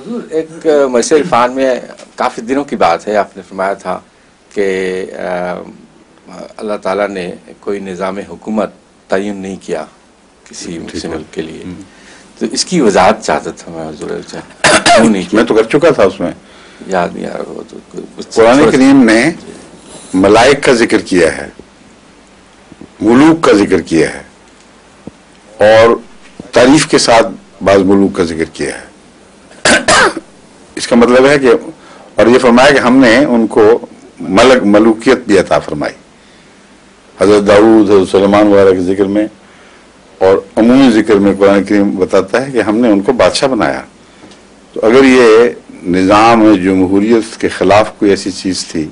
حضور ایک مجلس عرفان میں کافی دنوں کی بات ہے، آپ نے فرمایا تھا کہ اللہ تعالیٰ نے کوئی نظام حکومت تعین نہیں کیا کسی ملک کے لیے، تو اس کی وضاحت چاہتا تھا میں حضور کیوں نہیں کیا؟ میں تو کر چکا تھا، اس میں یاد نہیں آ رہا وہ تو قرآن کریم نے ملائک کا ذکر کیا ہے، ملوک کا ذکر کیا ہے، اور تعریف کے ساتھ بعض ملوک کا ذکر کیا ہے۔ اس کا مطلب ہے کہ اور یہ فرمایا کہ ہم نے ان کو ملوکیت بھی عطا فرمائی، حضرت داؤد، حضرت سلیمان وغیرہ کے ذکر میں اور عمومی ذکر میں قرآن کریم بتاتا ہے کہ ہم نے ان کو بادشاہ بنایا۔ تو اگر یہ نظام جمہوریت کے خلاف کوئی ایسی چیز تھی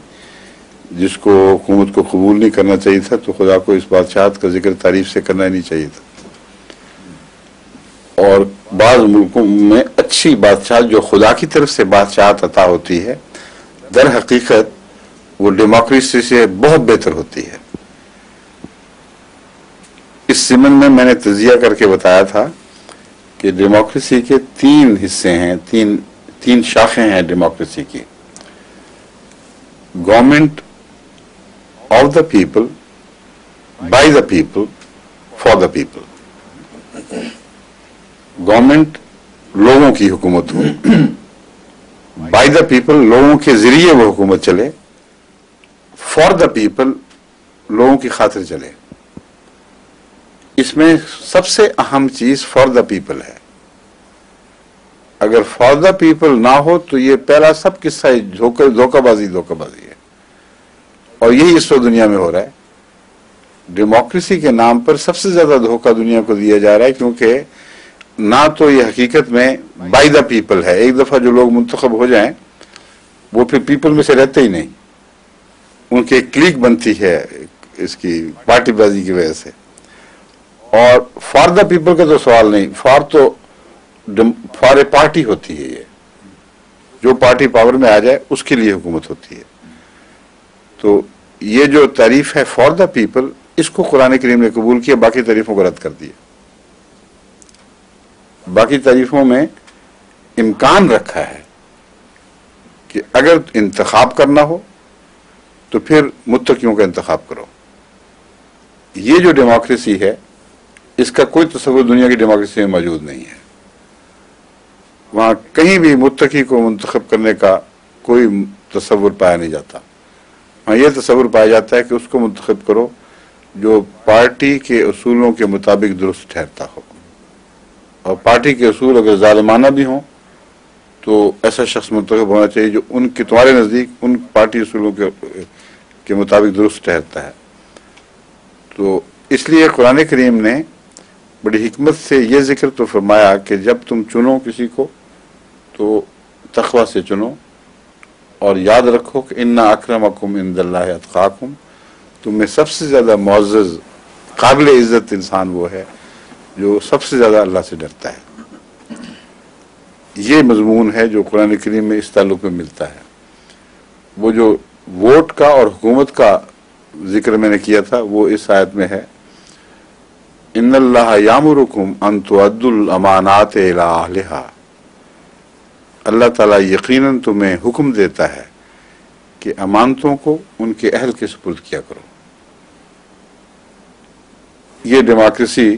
جس کو حکومت کو قبول نہیں کرنا چاہیے تھا، تو خدا کو اس بادشاہت کا ذکر تعریف سے کرنا ہی نہیں چاہیے تھا۔ اور بعض ملکوں میں اچھی بادشاہت جو خدا کی طرف سے بادشاہت عطا ہوتی ہے، در حقیقت وہ ڈیموکریسی سے بہت بہتر ہوتی ہے۔ اس ضمن میں میں نے تجزیہ کر کے بتایا تھا کہ ڈیموکریسی کے تین حصے ہیں، تین شاخیں ہیں ڈیموکریسی کی: government of the people, by the people, for the people. Government لوگوں کی حکومت ہو، بائی دا پیپل لوگوں کے ذریعے وہ حکومت چلے، فار دا پیپل لوگوں کی خاطر چلے۔ اس میں سب سے اہم چیز فار دا پیپل ہے۔ اگر فار دا پیپل نہ ہو تو یہ پہلا سب قصہ دھوکہ بازی ہے، اور یہی اس وقت دنیا میں ہو رہا ہے۔ ڈیموکریسی کے نام پر سب سے زیادہ دھوکہ دنیا کو دیا جا رہا ہے، کیونکہ نہ تو یہ حقیقت میں بائی دا پیپل ہے۔ ایک دفعہ جو لوگ منتخب ہو جائیں وہ پھر پیپل میں سے رہتے ہی نہیں، ان کی ایک کلیک بنتی ہے اس کی پارٹی بازی کی وجہ سے۔ اور فار دا پیپل کا تو سوال نہیں، فار اے پارٹی ہوتی ہے، یہ جو پارٹی پاور میں آ جائے اس کے لیے حکومت ہوتی ہے۔ تو یہ جو تعریف ہے فار دا پیپل، اس کو قرآن کریم نے قبول کیا، باقی تعریفوں کو رد کر دیا۔ باقی تعریفوں میں امکان رکھا ہے کہ اگر انتخاب کرنا ہو تو پھر متقیوں کا انتخاب کرو۔ یہ جو ڈیموکریسی ہے، اس کا کوئی تصور دنیا کی ڈیموکریسی میں موجود نہیں ہے۔ وہاں کہیں بھی متقی کو منتخب کرنے کا کوئی تصور پایا نہیں جاتا۔ وہاں یہ تصور پایا جاتا ہے کہ اس کو منتخب کرو جو پارٹی کے اصولوں کے مطابق درست ٹھہرتا ہو، اور پارٹی کے اصول اگر ظالمانہ بھی ہوں تو ایسا شخص منتخب ہونا چاہیے جو ان کے تمہارے نزدیک ان پارٹی اصولوں کے مطابق درست ٹھہرتا ہے۔ تو اس لیے قرآن کریم نے بڑی حکمت سے یہ ذکر تو فرمایا کہ جب تم چنو کسی کو تو تقوی سے چنو، اور یاد رکھو کہ ان اکرمکم عند اللہ اتقاکم، تم میں سب سے زیادہ معزز قابل عزت انسان وہ ہے جو سب سے زیادہ اللہ سے ڈرتا ہے۔ یہ مضمون ہے جو قرآن کریم میں اس تعلق میں ملتا ہے۔ وہ جو ووٹ کا اور حکومت کا ذکر میں نے کیا تھا وہ اس آیت میں ہے، ان اللہ یامرکم ان تؤدوا الامانات الی اہلھا۔ اللہ تعالیٰ یقیناً تمہیں حکم دیتا ہے کہ امانتوں کو ان کے اہل کے سپرد کیا کرو۔ یہ ڈیموکریسی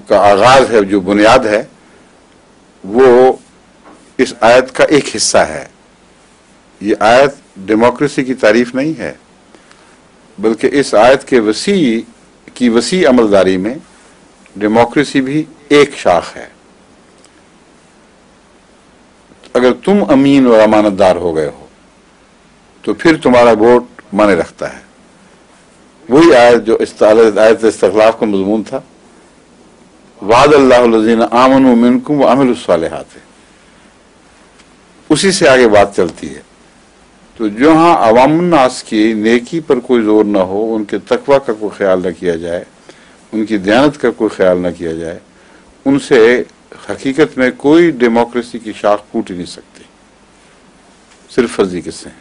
کا آغاز ہے، جو بنیاد ہے، وہ اس آیت کا ایک حصہ ہے۔ یہ آیت ڈیموکریسی کی تعریف نہیں ہے، بلکہ اس آیت کے وسیع عملداری میں ڈیموکریسی بھی ایک شاخ ہے۔ اگر تم امین اور امانت دار ہو گئے ہو تو پھر تمہارا ووٹ معنی رکھتا ہے۔ وہی آیت جو آیت استخلاف کا مضمون تھا، وعد اللہ الذین آمنوا منکم وعملوا الصالحات، اسی سے آگے بات چلتی ہے۔ تو جہاں عوام الناس کی نیکی پر کوئی زور نہ ہو، ان کے تقوی کا کوئی خیال نہ کیا جائے، ان کی دیانت کا کوئی خیال نہ کیا جائے، ان سے حقیقت میں کوئی ڈیموکریسی کی شاخ پھوٹ ہی نہیں سکتی، صرف فرضی قصے ہیں۔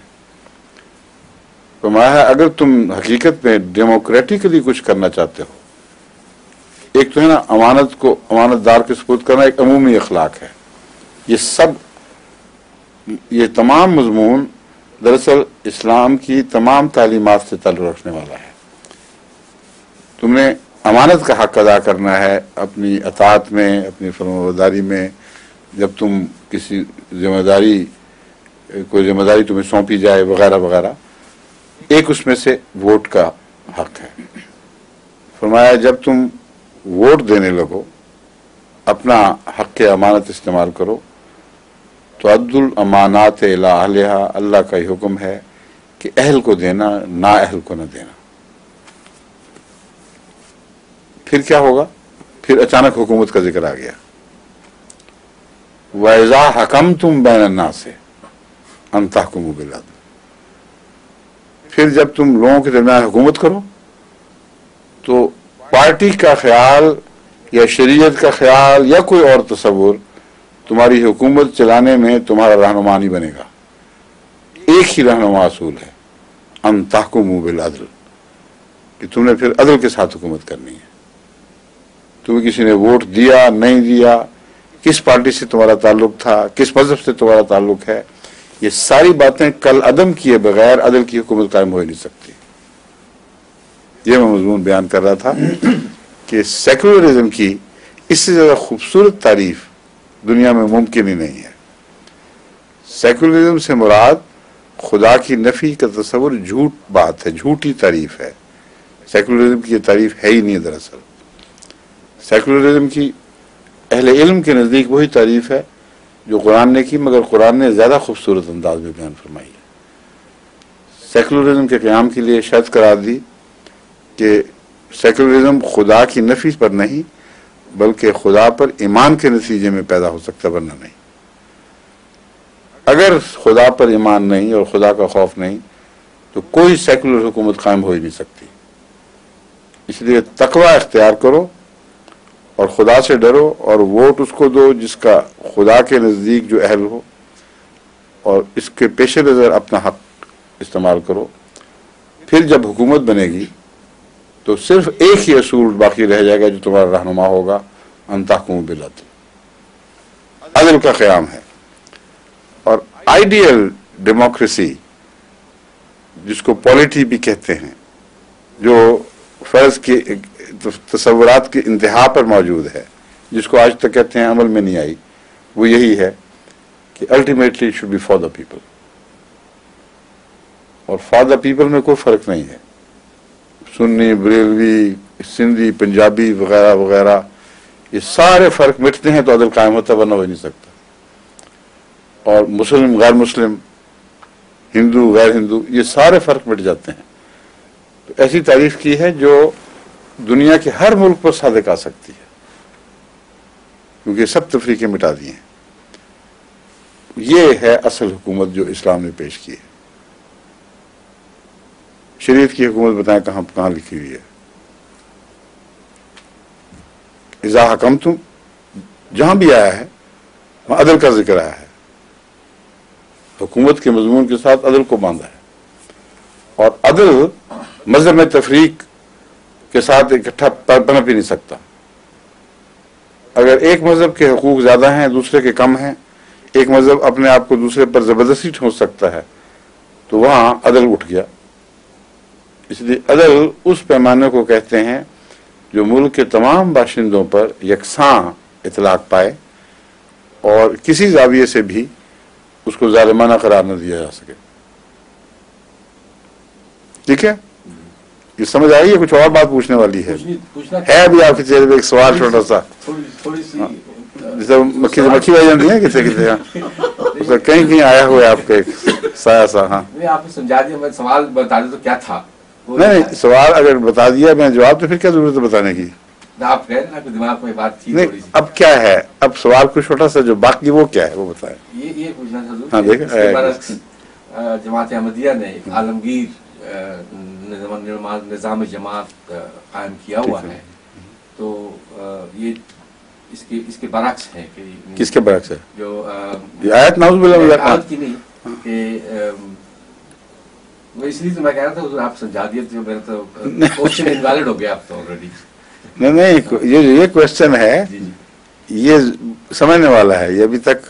فرمایا ہے اگر تم حقیقت میں ڈیموکریٹکلی کچھ کرنا چاہتے ہو، ایک تو ہے نا امانت کو امانت دار کے سپرد کرنا، ایک عمومی اخلاق ہے، یہ تمام مضمون دراصل اسلام کی تمام تعلیمات سے تعلق رکھنے والا ہے. تم نے امانت کا حق ادا کرنا ہے اپنی اطاعت میں، اپنی فرمانبرداری میں. جب تم کسی کوئی ذمہ داری تمہیں سونپی جائے وغیرہ وغیرہ، ایک اس میں سے ووٹ کا حق ہے. فرمایا جب تم ووٹ دینے لگو اپنا حق امانت استعمال کرو تو عد الامانات الی اہلھا، اللہ کا یہ حکم ہے کہ اہل کو دینا، نا اہل کو نہ دینا. پھر کیا ہوگا؟ پھر اچانک حکومت کا ذکر آ گیا. وَإِذَا حَكَمْتُمْ بَيْنَ النَّاسِ أَن تَحْكُمُوا بِالْعَدْلِ. پھر جب تم لوگوں کے درمیان حکومت کرو تو پارٹی کا خیال یا شریعت کا خیال یا کوئی اور تصور تمہاری حکومت چلانے میں تمہارا رہنما نہیں بنے گا. ایک ہی رہنما اصول ہے، ان تحکموا بالعدل، کہ تم نے پھر عدل کے ساتھ حکومت کرنی ہے. تمہیں کسی نے ووٹ دیا نہیں دیا، کس پارٹی سے تمہارا تعلق تھا، کس مذہب سے تمہارا تعلق ہے، یہ ساری باتیں کل عدم کیے بغیر عدل کی حکومت قائم ہو ہی نہیں سکتی. یہ میں مضمون بیان کر رہا تھا کہ سیکولرزم کی اس سے زیادہ خوبصورت تعریف دنیا میں ممکن ہی نہیں ہے. سیکولرزم سے مراد خدا کی نفی کا تصور جھوٹ بات ہے، جھوٹی تعریف ہے. سیکولرزم کی یہ تعریف ہے ہی نہیں. دراصل سیکولرزم کی اہل علم کے نزدیک وہی تعریف ہے جو قرآن نے کی، مگر قرآن نے زیادہ خوبصورت انداز میں بیان فرمائی ہے. سیکولرزم کے قیام کے لیے شرط قرار دی کہ سیکولرزم خدا کی نفی پر نہیں بلکہ خدا پر ایمان کے نتیجے میں پیدا ہو سکتا، ورنہ نہیں. اگر خدا پر ایمان نہیں اور خدا کا خوف نہیں تو کوئی سیکولر حکومت قائم ہو ہی نہیں سکتی. اس لیے تقوی اختیار کرو اور خدا سے ڈرو اور ووٹ اس کو دو جس کا خدا کے نزدیک جو اہل ہو، اور اس کے پیش نظر اپنا حق استعمال کرو. پھر جب حکومت بنے گی تو صرف ایک ہی اصول باقی رہ جائے گا جو تمہارا رہنما ہوگا، ان تحکموا بالعدل، عدل کا قیام ہے. اور آئیڈیل ڈیموکریسی جس کو پولیٹی بھی کہتے ہیں، جو فرض کی تصورات کی انتہا پر موجود ہے، جس کو آج تک کہتے ہیں عمل میں نہیں آئی، وہ یہی ہے کہ ultimately it should be for the people. اور فار دا پیپل میں کوئی فرق نہیں ہے. سنی، بریلوی، سندھی، پنجابی وغیرہ وغیرہ، یہ سارے فرق مٹتے ہیں تو عدل قائم ہوتا، ورنہ ہو نہیں سکتا. اور مسلم غیر مسلم، ہندو غیر ہندو، یہ سارے فرق مٹ جاتے ہیں. تو ایسی تعریف کی ہے جو دنیا کے ہر ملک پر صادق آ سکتی ہے، کیونکہ سب تفریقیں مٹا دی ہیں. یہ ہے اصل حکومت جو اسلام نے پیش کی ہے. شریعت کی حکومت بتائیں کہاں لکھی ہوئی ہے؟ اذا حکمتم، جہاں بھی آیا ہے وہاں عدل کا ذکر آیا ہے. حکومت کے مضمون کے ساتھ عدل کو باندھا ہے. اور عدل مذہب میں تفریق کے ساتھ اکٹھا پنپ ہی نہیں سکتا. اگر ایک مذہب کے حقوق زیادہ ہیں دوسرے کے کم ہیں، ایک مذہب اپنے آپ کو دوسرے پر زبردستی ٹھونس سکتا ہے، تو وہاں عدل اٹھ گیا. اس لیے عدل اس پیمانے کو کہتے ہیں جو ملک کے تمام باشندوں پر یکساں اطلاق پائے اور کسی زاویے سے بھی اس کو ظالمانہ قرار نہ دیا جا سکے. ٹھیک ہے؟ یہ سمجھ آئی ہے؟ کچھ اور بات پوچھنے والی ہے ابھی آپ کے چہرے پہ ایک سوال چھوٹا سا، جیسے مکھی بھائی جانتی ہیں کسی کہیں آیا ہوا ہے آپ کا ایک سایہ سا. ہاں آپ نے سمجھا دیا، میں سوال بتا دوں تو کیا تھا؟ نہیں، سوال اگر بتا دیا میں جواب، تو پھر کیا ضرورت ہے بتانے کی؟ آپ کہہ رہے ہیں دماغ میں بات تھی. نہیں، اب کیا ہے، اب سوال کو چھوٹا سا جو باقی وہ کیا ہے وہ بتائیں. یہ پوچھنا تھا. ہاں دیکھیں، جماعت احمدیہ نے عالمگیر نظام جماعت قائم کیا ہوا ہے، تو یہ اس کے برعکس ہے کہ کس کے برعکس ہے؟ جو یہ آیت نعوذ باللہ آیت کی نہیں کہ وہ اس لیے تو میں کہہ رہا تھا حضور آپ سمجھا دیا تو میرا تو کوشچن انویلڈ ہو گیا آپ تو آلریڈی. نہیں، یہ کوشچن ہے، یہ سمجھنے والا ہے. یہ ابھی تک